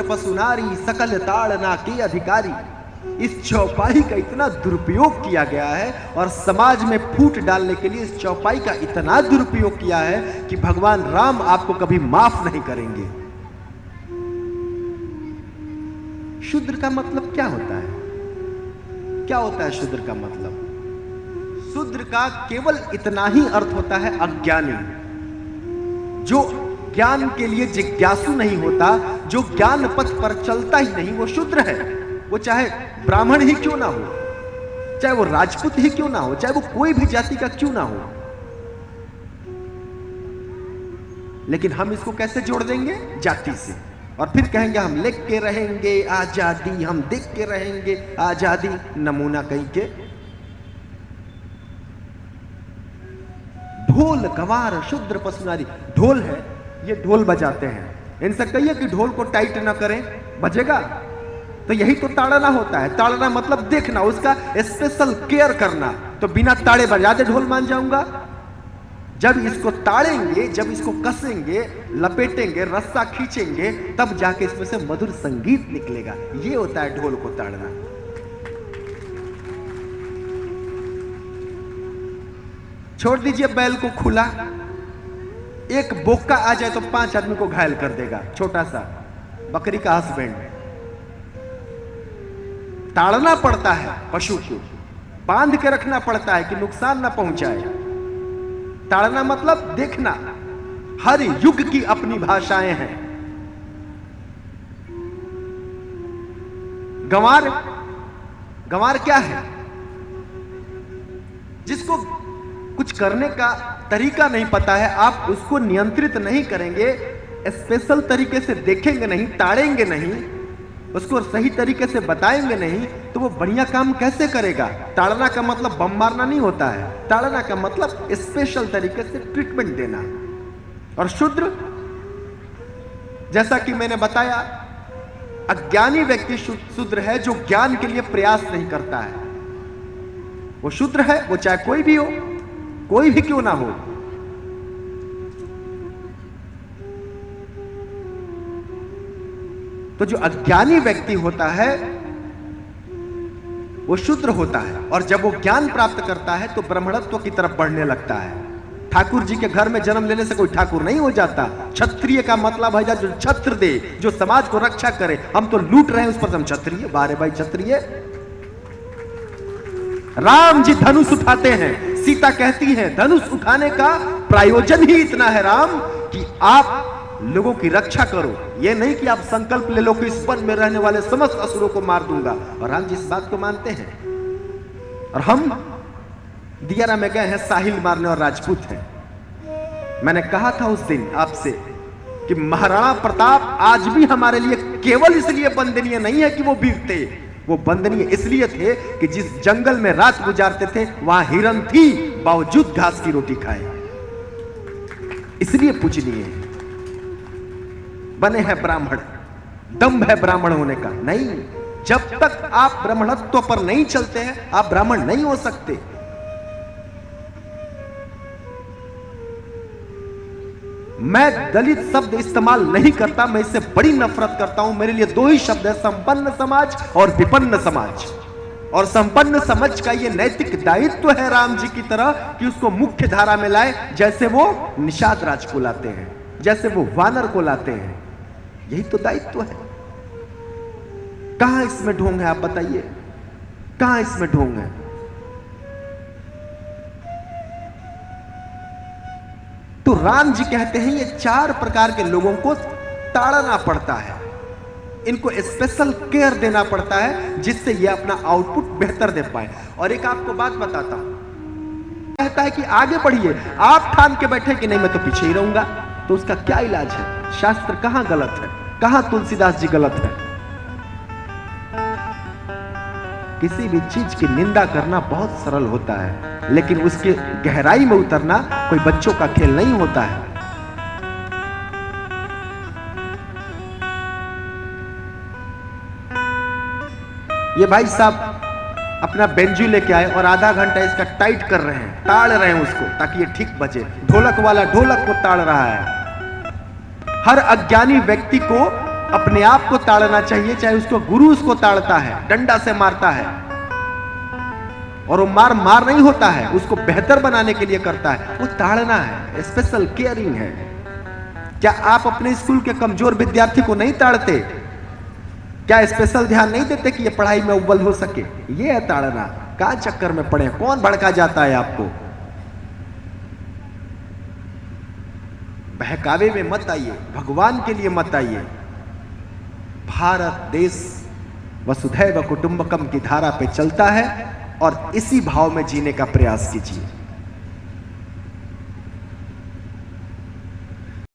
पसुनारी सकल ताड़ना के अधिकारी। इस चौपाई का इतना दुरुपयोग किया गया है और समाज में फूट डालने के लिए इस चौपाई का इतना दुरुपयोग किया है कि भगवान राम आपको कभी माफ नहीं करेंगे। शूद्र का मतलब क्या होता है? क्या होता है शूद्र का मतलब? शूद्र का केवल इतना ही अर्थ होता है अज्ञानी, जो ज्ञान के लिए जिज्ञासु नहीं होता, जो ज्ञान पथ पर चलता ही नहीं, वो शूद्र है। वो चाहे ब्राह्मण ही क्यों ना हो, चाहे वो राजपूत ही क्यों ना हो, चाहे वो कोई भी जाति का क्यों ना हो। लेकिन हम इसको कैसे जोड़ देंगे? जाति से। और फिर कहेंगे हम लिख के रहेंगे आजादी, हम देख के रहेंगे आजादी। नमूना कहीं के ढोल गवार शूद्र पसुनारी। ढोल है, ये ढोल बजाते हैं, इनसे कहिए कि ढोल को टाइट ना करें, बजेगा। तो यही तो ताड़ना होता है। ताड़ना मतलब देखना, उसका स्पेशल केयर करना। तो बिना ताड़े बजाते ढोल मान जाऊंगा? जब इसको ताड़ेंगे, जब इसको कसेंगे, लपेटेंगे, रस्सा खींचेंगे, तब जाके इसमें से मधुर संगीत निकलेगा। ये होता है ढोल को ताड़ना। छोड़ दीजिए बैल को खुला, एक बोका आ जाए तो 5 आदमी को घायल कर देगा। छोटा सा बकरी का हस्बैंड। ताड़ना पड़ता है पशु को, बांध के रखना पड़ता है कि नुकसान ना पहुंचाए। ताड़ना मतलब देखना। हर युग की अपनी भाषाएं हैं। गंवार, गंवार क्या है? जिसको कुछ करने का तरीका नहीं पता है, आप उसको नियंत्रित नहीं करेंगे, स्पेशल तरीके से देखेंगे नहीं, ताड़ेंगे नहीं, उसको सही तरीके से बताएंगे नहीं, तो वो बढ़िया काम कैसे करेगा? ताड़ना का मतलब बम मारना नहीं होता है। ताड़ना का मतलब स्पेशल तरीके से ट्रीटमेंट देना। और शूद्र, जैसा कि मैंने बताया, अज्ञानी व्यक्ति शूद्र है, जो ज्ञान के लिए प्रयास नहीं करता है, वो शूद्र है। वो चाहे कोई भी हो, कोई भी क्यों ना हो। तो जो अज्ञानी व्यक्ति होता है वो शूद्र होता है, और जब वो ज्ञान प्राप्त करता है तो ब्राह्मणत्व की तरफ बढ़ने लगता है। ठाकुर जी के घर में जन्म लेने से कोई ठाकुर नहीं हो जाता। क्षत्रिय का मतलब है जो छत्र दे, जो समाज को रक्षा करे। हम तो लूट रहे हैं, उस पर हम क्षत्रिय। बारे भाई क्षत्रिय। राम जी धनुष उठाते हैं, सीता कहती है धनुष उठाने का प्रयोजन ही इतना है राम कि आप लोगों की रक्षा करो। यह नहीं कि आप संकल्प ले लो कि इस वन में रहने वाले समस्त असुरों को मार दूंगा। और राम जी इस बात को मानते हैं। और हम दियारा में गए हैं साहिल मारने, और राजपूत हैं। मैंने कहा था उस दिन आपसे कि महाराणा प्रताप आज भी हमारे लिए केवल इसलिए वंदनीय नहीं है कि वो वीर थे, वो वंदनीय इसलिए थे कि जिस जंगल में रात गुजारते थे वहां हिरन थी, बावजूद घास की रोटी खाए, इसलिए पूजनीय है। बने हैं ब्राह्मण, दम्भ है ब्राह्मण होने का नहीं। जब तक आप ब्राह्मणत्व पर नहीं चलते हैं, आप ब्राह्मण नहीं हो सकते। मैं दलित शब्द इस्तेमाल नहीं करता, मैं इससे बड़ी नफरत करता हूं। मेरे लिए 2 ही शब्द है, संपन्न समाज और विपन्न समाज। और संपन्न समाज का यह नैतिक दायित्व है राम जी की तरह कि उसको मुख्य धारा में लाए, जैसे वो निषाद राज को लाते हैं, जैसे वो वानर को लाते हैं। यही तो दायित्व है। कहां इसमें ढोंग है? आप बताइए, कहां इसमें ढोंग है? तो राम जी कहते हैं ये 4 प्रकार के लोगों को ताड़ना पड़ता है, इनको स्पेशल केयर देना पड़ता है, जिससे ये अपना आउटपुट बेहतर दे पाए। और एक आपको बात बताता हूं, कहता है कि आगे बढ़िए, आप ठान के बैठे कि नहीं मैं तो पीछे ही रहूंगा, तो उसका क्या इलाज है? शास्त्र कहां गलत है? कहां तुलसीदास जी गलत है? किसी भी चीज की निंदा करना बहुत सरल होता है, लेकिन उसके गहराई में उतरना कोई बच्चों का खेल नहीं होता है। ये भाई साहब अपना बेंजू लेके आए और आधा घंटा इसका टाइट कर रहे हैं, ताड़ रहे हैं उसको ताकि ये ठीक बजे। ढोलक वाला ढोलक को ताड़ रहा है। हर अज्ञानी व्यक्ति को अपने आप को ताड़ना चाहिए, चाहे उसको गुरु उसको ताड़ता है, डंडा से मारता है, और वो मार नहीं होता है, उसको बेहतर बनाने के लिए करता है, वो ताड़ना है, स्पेशल केयरिंग है। क्या आप अपने स्कूल के कमजोर विद्यार्थी को नहीं ताड़ते? क्या स्पेशल ध्यान नहीं देते कि ये पढ़ाई में अव्वल हो सके? ये है ताड़ना। कहां चक्कर में पड़े, कौन भड़का जाता है आपको? बहकावे में मत आइए, भगवान के लिए मत आइए। भारत देश वसुधैव कुटुंबकम की धारा पे चलता है और इसी भाव में जीने का प्रयास कीजिए।